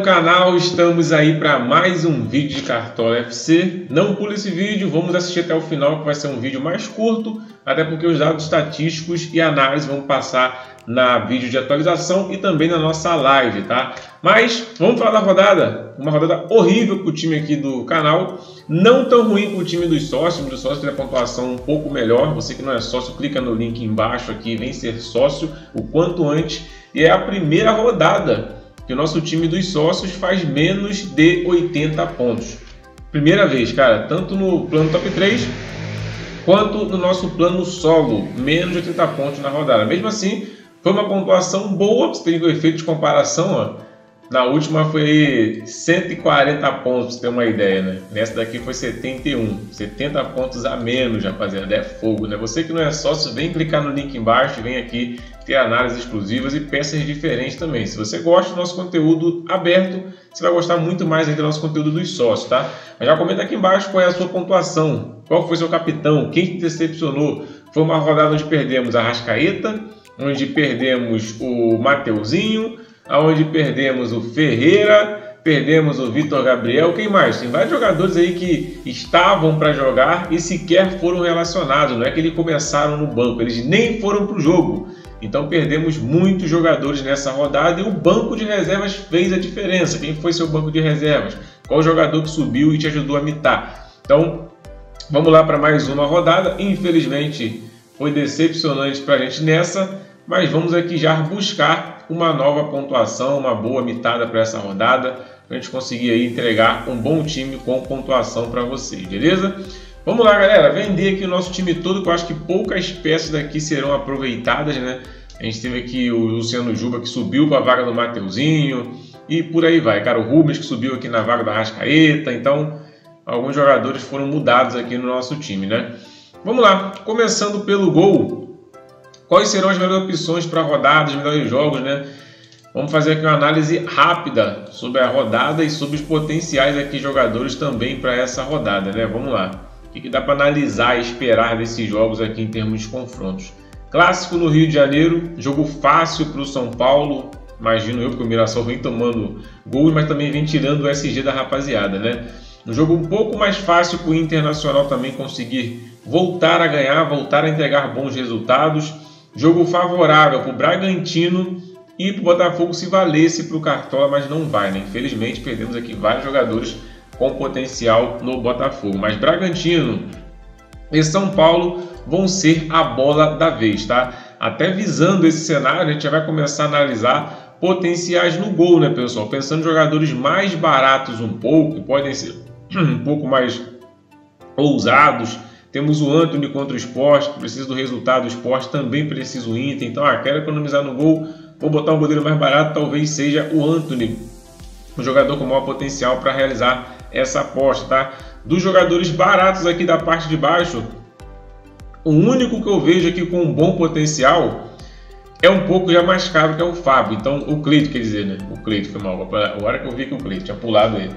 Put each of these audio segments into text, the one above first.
No canal, estamos aí para mais um vídeo de Cartola FC. Não pule esse vídeo, vamos assistir até o final, que vai ser um vídeo mais curto, até porque os dados estatísticos e análise vão passar na vídeo de atualização e também na nossa live, tá? Mas vamos falar da rodada, uma rodada horrível para o time aqui do canal, não tão ruim para o time dos sócios. O sócio tem a pontuação um pouco melhor. Você que não é sócio, clica no link embaixo aqui, vem ser sócio o quanto antes. E é a primeira rodada que o nosso time dos sócios faz menos de 80 pontos. Primeira vez, cara, tanto no plano top 3 quanto no nosso plano solo, menos de 80 pontos na rodada. Mesmo assim, foi uma pontuação boa. Você tem o efeito de comparação, ó. Na última foi 140 pontos, pra você ter uma ideia, né? Nessa daqui foi 71, 70 pontos a menos, rapaziada. É fogo, né? Você que não é sócio, vem clicar no link embaixo, vem aqui ter análises exclusivas e peças diferentes também. Se você gosta do nosso conteúdo aberto, você vai gostar muito mais aí do nosso conteúdo dos sócios, tá? Mas já comenta aqui embaixo qual é a sua pontuação, qual foi seu capitão, quem te decepcionou. Foi uma rodada onde perdemos a Arrascaeta, onde perdemos o Mateuzinho, onde perdemos o Ferreira, perdemos o Vitor Gabriel. Quem mais? Tem vários jogadores aí que estavam para jogar e sequer foram relacionados. Não é que eles começaram no banco, eles nem foram para o jogo. Então perdemos muitos jogadores nessa rodada e o banco de reservas fez a diferença. Quem foi seu banco de reservas? Qual jogador que subiu e te ajudou a mitar? Então vamos lá para mais uma rodada. Infelizmente foi decepcionante para a gente nessa, mas vamos aqui já buscar uma nova pontuação, uma boa mitada para essa rodada, para a gente conseguir aí entregar um bom time com pontuação para vocês, beleza? Vamos lá, galera, vender aqui o nosso time todo, que eu acho que poucas peças daqui serão aproveitadas, né? A gente teve aqui o Luciano Juba, que subiu para a vaga do Mateuzinho, e por aí vai, cara, o Rubens, que subiu aqui na vaga da Arrascaeta. Então alguns jogadores foram mudados aqui no nosso time, né? Vamos lá, começando pelo gol. Quais serão as melhores opções para a rodada, os melhores jogos, né? Vamos fazer aqui uma análise rápida sobre a rodada e sobre os potenciais aqui jogadores também para essa rodada, né? Vamos lá. O que dá para analisar e esperar desses jogos aqui em termos de confrontos? Clássico no Rio de Janeiro, jogo fácil para o São Paulo, imagino eu, porque o Mirassol vem tomando gols, mas também vem tirando o SG da rapaziada, né? Um jogo um pouco mais fácil para o Internacional também conseguir voltar a ganhar, voltar a entregar bons resultados. Jogo favorável para o Bragantino e para o Botafogo se valesse para o Cartola, mas não vai, né? Infelizmente perdemos aqui vários jogadores com potencial no Botafogo. Mas Bragantino e São Paulo vão ser a bola da vez, tá? Até visando esse cenário, a gente já vai começar a analisar potenciais no gol, né, pessoal? Pensando em jogadores mais baratos um pouco, que podem ser um pouco mais ousados. Temos o Antony contra o Sport, que precisa do resultado. O Sport também precisa do Inter. Então, quero economizar no gol, vou botar um goleiro mais barato, talvez seja o Antony, um jogador com maior potencial para realizar essa aposta, tá? Dos jogadores baratos aqui da parte de baixo, o único que eu vejo aqui com um bom potencial é um pouco já mais caro, que é o Fábio. Então, o Cleito, quer dizer, né? O Cleito foi mal. A hora que eu vi que o Cleito tinha pulado ele.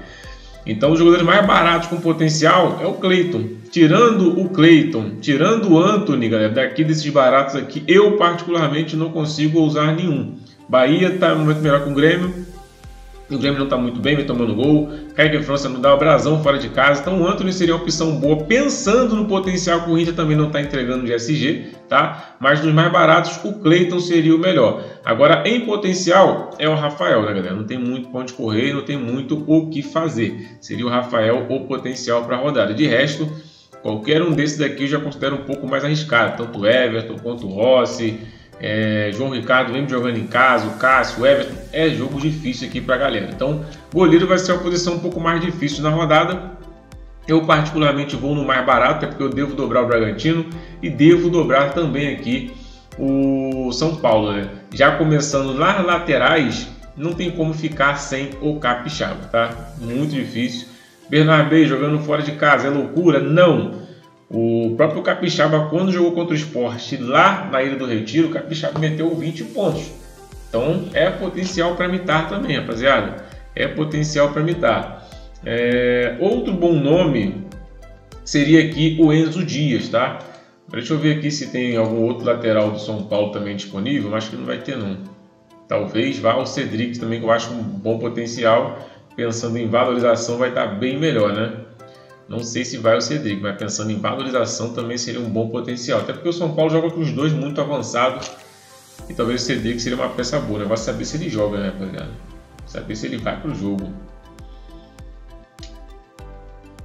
Então, os jogadores mais baratos com potencial é o Cleiton. Tirando o Cleiton, tirando o Antony, galera, daqui desses baratos aqui, eu particularmente não consigo usar nenhum. Bahia está muito melhor que o Grêmio. O Grêmio não está muito bem, vem tomando gol. Kaique França não dá o brasão fora de casa. Então o Antony seria uma opção boa, pensando no potencial que o Inter também não está entregando de SG, tá? Mas dos mais baratos, o Cleiton seria o melhor. Agora, em potencial, é o Rafael, né, galera? Não tem muito pra onde correr, não tem muito o que fazer. Seria o Rafael o potencial para a rodada. De resto, qualquer um desses daqui eu já considero um pouco mais arriscado. Tanto o Everton quanto o Rossi. João Ricardo vem jogando em casa, o Cássio, o Everton, é jogo difícil aqui pra galera. Então, goleiro vai ser uma posição um pouco mais difícil na rodada. Eu particularmente vou no mais barato, é porque eu devo dobrar o Bragantino e devo dobrar também aqui o São Paulo, né? Já começando nas laterais, não tem como ficar sem o Capixaba, tá? Muito difícil. Bernabé jogando fora de casa, é loucura? Não! O próprio Capixaba, quando jogou contra o Sport lá na Ilha do Retiro, o Capixaba meteu 20 pontos. Então é potencial para mitar também, rapaziada. É potencial para mitar. Outro bom nome seria aqui o Enzo Dias, tá? Deixa eu ver aqui se tem algum outro lateral do São Paulo também disponível. Acho que não vai ter, não. Talvez vá o Cedric também, que eu acho um bom potencial. Pensando em valorização vai estar bem melhor, né? Não sei se vai o Cedric, mas pensando em valorização também seria um bom potencial. Até porque o São Paulo joga com os dois muito avançados. E talvez o Cedric seria uma peça boa. O negócio é saber se ele joga, né, rapaziada? Saber se ele vai pro jogo.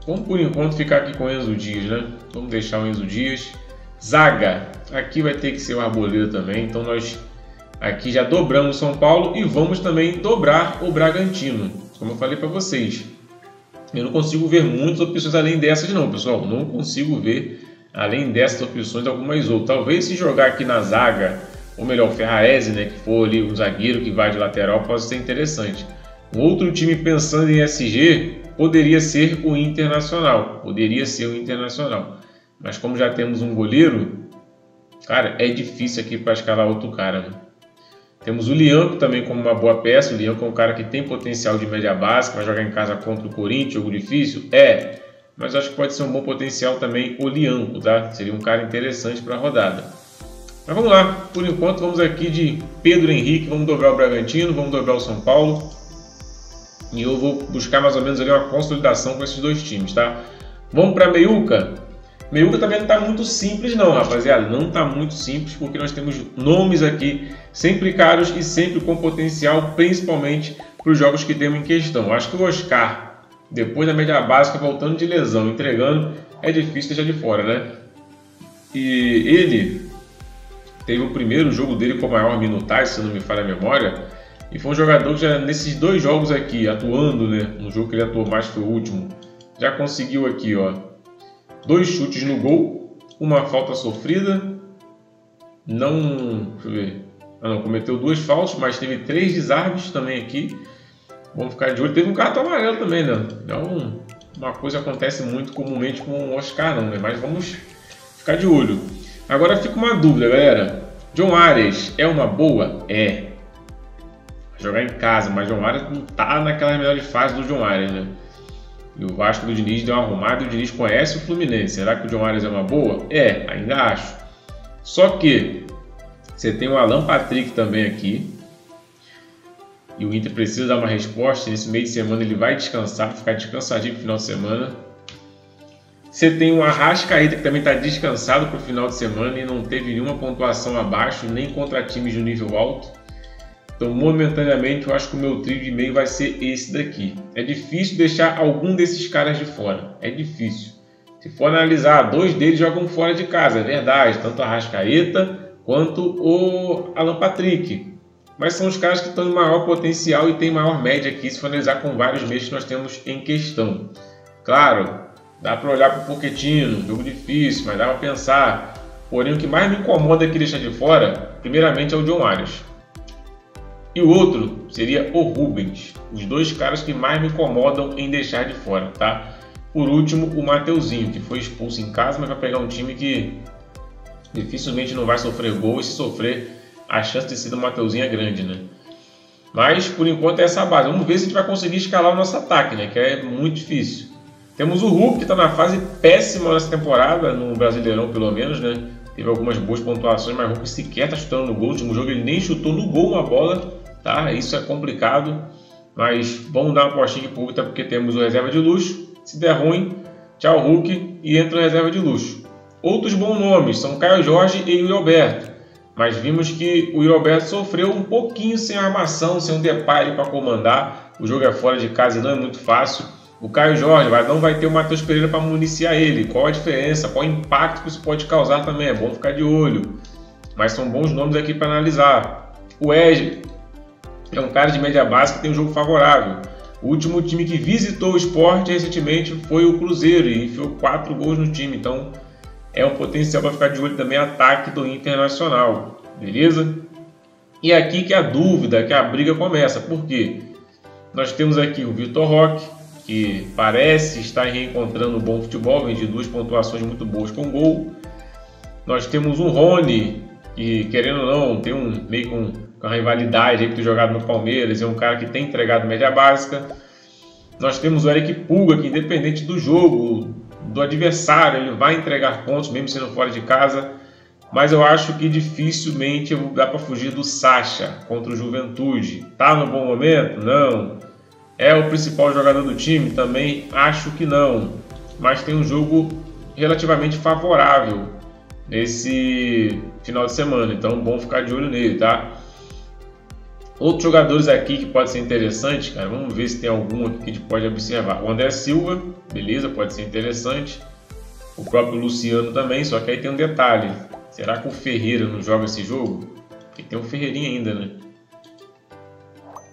Vamos por enquanto ficar aqui com o Enzo Dias, né? Vamos deixar o Enzo Dias. Zaga. Aqui vai ter que ser o Arboleda também. Então nós aqui já dobramos o São Paulo e vamos também dobrar o Bragantino. Como eu falei para vocês. Eu não consigo ver muitas opções além dessas não, pessoal. Não consigo ver além dessas opções algumas outras. Talvez se jogar aqui na zaga, ou melhor, o Ferrarese, né, que for ali um zagueiro que vai de lateral, pode ser interessante. Um outro time pensando em SG poderia ser o Internacional. Poderia ser o Internacional. Mas como já temos um goleiro, cara, é difícil aqui para escalar outro cara, né? Temos o Lianco também como uma boa peça. O Lianco é um cara que tem potencial de média básica, vai jogar em casa contra o Corinthians, jogo difícil? É, mas acho que pode ser um bom potencial também o Lianco, tá? Seria um cara interessante para a rodada. Mas vamos lá, por enquanto vamos aqui de Pedro Henrique, vamos dobrar o Bragantino, vamos dobrar o São Paulo. E eu vou buscar mais ou menos ali uma consolidação com esses dois times, tá? Vamos para Meiuca. Meiuca também não está muito simples não, rapaziada. Não está muito simples porque nós temos nomes aqui sempre caros e sempre com potencial, principalmente para os jogos que temos em questão. Acho que o Oscar, depois da média básica, voltando de lesão, entregando, é difícil deixar de fora, né? E ele teve o primeiro jogo dele com maior minutagem, se não me falha a memória, e foi um jogador que já nesses dois jogos aqui, atuando, né? No jogo que ele atuou mais foi o último, já conseguiu aqui, ó, 2 chutes no gol, uma falta sofrida, deixa eu ver, cometeu 2 faltas, mas teve 3 desarmes também aqui. Vamos ficar de olho. Teve um cartão amarelo também, né? Então, uma coisa acontece muito comumente com o Oscar, não, né? Mas vamos ficar de olho. Agora fica uma dúvida, galera. John Arias é uma boa? É. Vai jogar em casa, mas John Arias não tá naquelas melhores fases do John Arias, né? E o Vasco do Diniz deu uma arrumada e o Diniz conhece o Fluminense. Será que o John Arias é uma boa? É, ainda acho. Só que você tem o Alan Patrick também aqui. E o Inter precisa dar uma resposta. Nesse meio de semana ele vai descansar, ficar descansadinho pro final de semana. Você tem o Arrascaeta que também está descansado para o final de semana e não teve nenhuma pontuação abaixo, nem contra times de nível alto. Então, momentaneamente, eu acho que o meu trio de meio vai ser esse daqui. É difícil deixar algum desses caras de fora. É difícil. Se for analisar, 2 deles jogam fora de casa, é verdade. Tanto a Arrascaeta quanto o Alan Patrick. Mas são os caras que estão em maior potencial e tem maior média aqui, se for analisar com vários meses que nós temos em questão. Claro, dá para olhar para o Pochettino, jogo difícil, mas dá para pensar. Porém, o que mais me incomoda aqui deixar de fora, primeiramente, é o John Arias. E o outro seria o Rubens. Os 2 caras que mais me incomodam em deixar de fora, tá? Por último, o Mateuzinho, que foi expulso em casa, mas vai pegar um time que dificilmente não vai sofrer gol. E se sofrer, a chance de ser do Mateuzinho é grande, né? Mas, por enquanto, é essa base. Vamos ver se a gente vai conseguir escalar o nosso ataque, né? Que é muito difícil. Temos o Hulk, que está na fase péssima nessa temporada, no Brasileirão pelo menos, né? Teve algumas boas pontuações, mas o Hulk sequer está chutando no gol. No último jogo ele nem chutou no gol uma bola. Tá? Isso é complicado, mas vamos dar uma apostinha de pública porque temos o reserva de luxo. Se der ruim, tchau Hulk e entra o reserva de luxo. Outros bons nomes são Caio Jorge e Yuri Alberto, mas vimos que o Yuri Alberto sofreu um pouquinho sem armação, sem um Depay para comandar. O jogo é fora de casa e não é muito fácil. O Caio Jorge não vai ter o Matheus Pereira para municiar ele. Qual a diferença? Qual o impacto que isso pode causar também? É bom ficar de olho. Mas são bons nomes aqui para analisar. O Wesley é um cara de média básica que tem um jogo favorável. O último time que visitou o Sport recentemente foi o Cruzeiro e enfiou 4 gols no time. Então é um potencial para ficar de olho também ataque do Internacional. Beleza? E aqui que a dúvida, que a briga começa. Por quê? Nós temos aqui o Vitor Roque, que parece estar reencontrando um bom futebol, vem de 2 pontuações muito boas com gol. Nós temos um Rony, que querendo ou não, tem meio com a rivalidade aí que tem jogado no Palmeiras, é um cara que tem entregado média básica. Nós temos o Eric Pulga, que independente do jogo, do adversário, ele vai entregar pontos, mesmo sendo fora de casa. Mas eu acho que dificilmente dá para fugir do Sacha contra o Juventude. Tá no bom momento? Não. É o principal jogador do time? Também acho que não. Mas tem um jogo relativamente favorável nesse final de semana. Então, bom ficar de olho nele, tá? Outros jogadores aqui que pode ser interessante, cara. Vamos ver se tem algum aqui que a gente pode observar. O André Silva, beleza, pode ser interessante. O próprio Luciano também, só que aí tem um detalhe. Será que o Ferreira não joga esse jogo? Porque tem um Ferreirinha ainda, né?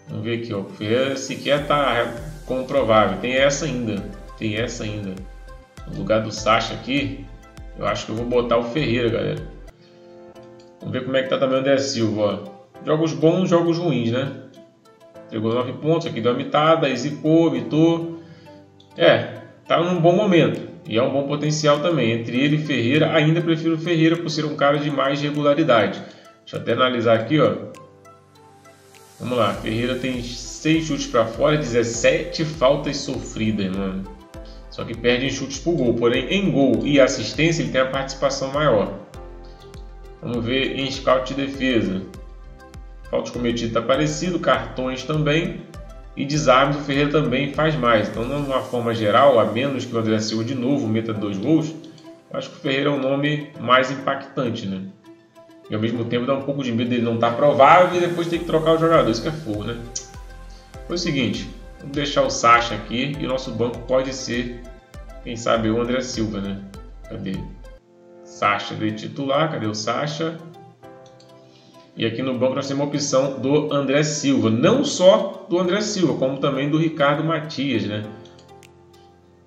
Vamos ver aqui, ó. O Ferreira sequer está comprovável. Tem essa ainda. No lugar do Sacha aqui, eu acho que eu vou botar o Ferreira, galera. Vamos ver como é que tá também o André Silva, ó. Jogos bons, jogos ruins, né? Entregou 9 pontos, aqui deu uma mitada, aí zicou, mitou. Tá num bom momento. E é um bom potencial também. Entre ele e Ferreira, ainda prefiro o Ferreira por ser um cara de mais regularidade. Deixa eu até analisar aqui, ó. Vamos lá, Ferreira tem 6 chutes para fora, 17 faltas sofridas, mano. Só que perde em chutes por gol. Porém, em gol e assistência, ele tem a participação maior. Vamos ver em scout de defesa. Faltas cometidas está parecido, cartões também. E desarmes o Ferreira também faz mais. Então, de uma forma geral, a menos que o André Silva de novo meta 2 gols, eu acho que o Ferreira é um nome mais impactante, né? E ao mesmo tempo dá um pouco de medo dele não estar provável e depois ter que trocar o jogador. Isso que é fogo, né? Foi o seguinte, vamos deixar o Sacha aqui e o nosso banco pode ser, quem sabe, o André Silva, né? Cadê? Sacha de titular, cadê o Sacha? E aqui no banco nós temos a opção do André Silva. Não só do André Silva, como também do Ricardo Matias, né?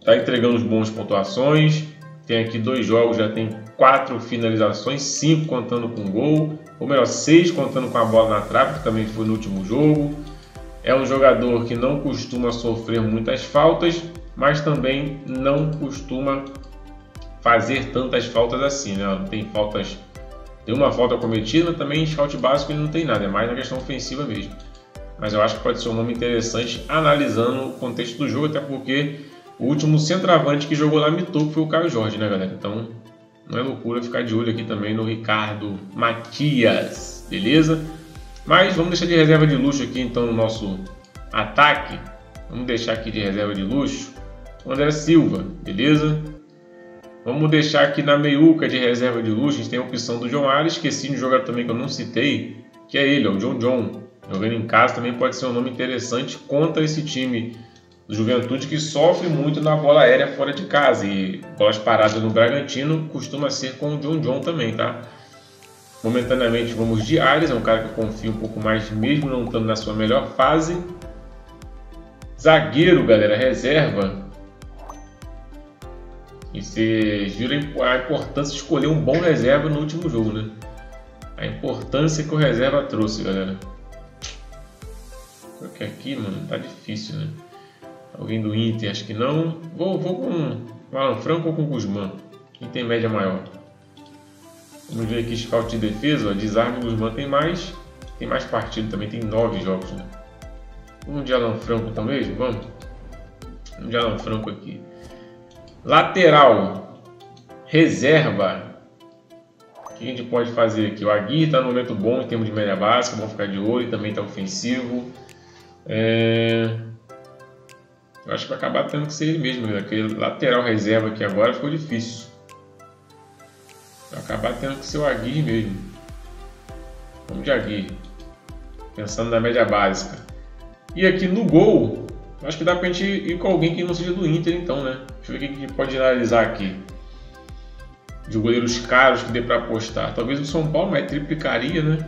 Tá entregando as boas pontuações. Tem aqui 2 jogos, já tem 4 finalizações, 5 contando com gol. Ou melhor, 6 contando com a bola na trave, que também foi no último jogo. É um jogador que não costuma sofrer muitas faltas, mas também não costuma fazer tantas faltas assim, né? Não tem faltas... Tem uma falta cometida, também em scout básico ele não tem nada, é mais na questão ofensiva mesmo. Mas eu acho que pode ser um nome interessante analisando o contexto do jogo, até porque o último centroavante que jogou lá mitou foi o Caio Jorge, né, galera? Então não é loucura ficar de olho aqui também no Ricardo Matias, beleza? Mas vamos deixar de reserva de luxo aqui então no nosso ataque. Vamos deixar aqui de reserva de luxo o André Silva, beleza? Vamos deixar aqui na meiuca de reserva de luxo, a gente tem a opção do John Ares, esqueci de um jogador também que eu não citei, que é ele, ó, o John. Jogando em casa também pode ser um nome interessante contra esse time do Juventude que sofre muito na bola aérea fora de casa. E bolas paradas no Bragantino costuma ser com o John também, tá? Momentaneamente vamos de Ares, é um cara que eu confio um pouco mais, mesmo não estando na sua melhor fase. Zagueiro, galera, reserva. E vocês viram a importância de escolher um bom reserva no último jogo, né? A importância que o reserva trouxe, galera. Porque aqui, mano, tá difícil, né? Alguém do Inter, acho que não. Vou com o Alan Franco ou com o Guzmán. Quem tem média maior? Vamos ver aqui scout de defesa. Ó, desarme o Guzmán tem mais partido também, tem 9 jogos, né? Vamos de Alan Franco então mesmo? Vamos de Alan Franco aqui. Lateral, reserva. O que a gente pode fazer aqui? O Aguirre está no momento bom em termos de média básica, vamos ficar de olho, e também está ofensivo. Eu acho que vai acabar tendo que ser ele mesmo, né? Aquele lateral reserva aqui agora ficou difícil. Vai acabar tendo que ser o Aguirre mesmo. Vamos de Aguirre, pensando na média básica. E aqui no gol, acho que dá pra gente ir com alguém que não seja do Inter então, né? Deixa eu ver o que a gente pode analisar aqui. De goleiros caros que dê pra apostar. Talvez o São Paulo, mas triplicaria, né?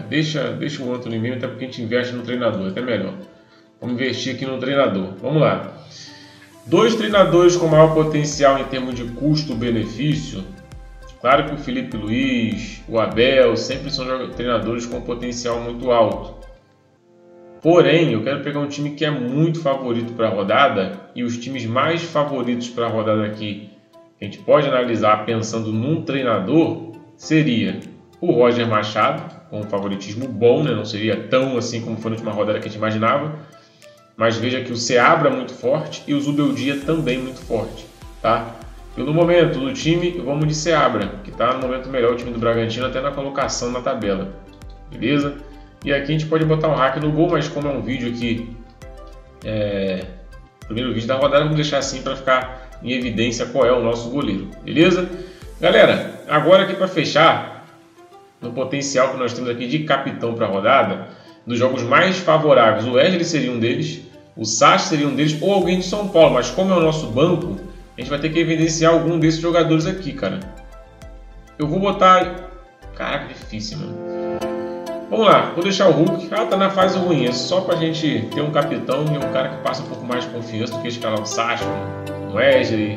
Deixa o Antony mesmo, até porque a gente investe no treinador, até melhor. Vamos investir aqui no treinador. Vamos lá. 2 treinadores com maior potencial em termos de custo-benefício. Claro que o Felipe Luiz, o Abel, sempre são treinadores com potencial muito alto. Porém, eu quero pegar um time que é muito favorito para a rodada, e os times mais favoritos para a rodada aqui, que a gente pode analisar pensando num treinador, seria o Roger Machado, com um favoritismo bom, né? Não seria tão assim como foi na última rodada que a gente imaginava, mas veja que o Seabra é muito forte e o Zubeldia também muito forte, tá? Pelo momento do time, vamos de Seabra, que está no momento melhor o time do Bragantino, até na colocação na tabela. Beleza? E aqui a gente pode botar um hack no gol, mas como é um vídeo aqui, primeiro vídeo da rodada, vamos deixar assim para ficar em evidência qual é o nosso goleiro. Beleza? Galera, agora aqui para fechar, no potencial que nós temos aqui de capitão para a rodada, dos jogos mais favoráveis, o Wesley seria um deles, o Sacha seria um deles, ou alguém de São Paulo, mas como é o nosso banco, a gente vai ter que evidenciar algum desses jogadores aqui, cara. Eu vou botar... Caraca, difícil, mano. Vamos lá, vou deixar o Hulk. Ah, tá na fase ruim, é só pra gente ter um capitão e um cara que passa um pouco mais de confiança do que escalar o Sacha, o Wesley,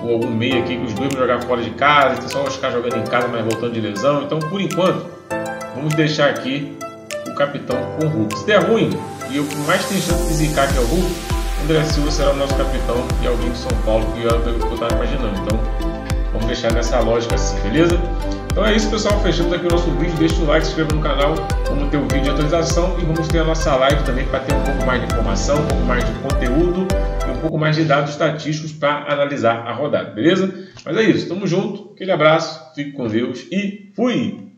ou algum meio aqui que os dois vão jogar fora de casa, tem só os caras jogando em casa, mas voltando de lesão. Então, por enquanto, vamos deixar aqui o capitão com o Hulk. Se der ruim, e o que mais tem chance de zicar que é o Hulk, o André Silva será o nosso capitão e alguém de São Paulo, que é o que eu estava imaginando. Então, vamos deixar nessa lógica assim, beleza? Então é isso, pessoal. Fechamos aqui o nosso vídeo. Deixa o like, se inscreva no canal. Vamos ter o vídeo de atualização e vamos ter a nossa live também para ter um pouco mais de informação, um pouco mais de conteúdo e um pouco mais de dados estatísticos para analisar a rodada, beleza? Mas é isso. Tamo junto. Aquele abraço. Fique com Deus e fui!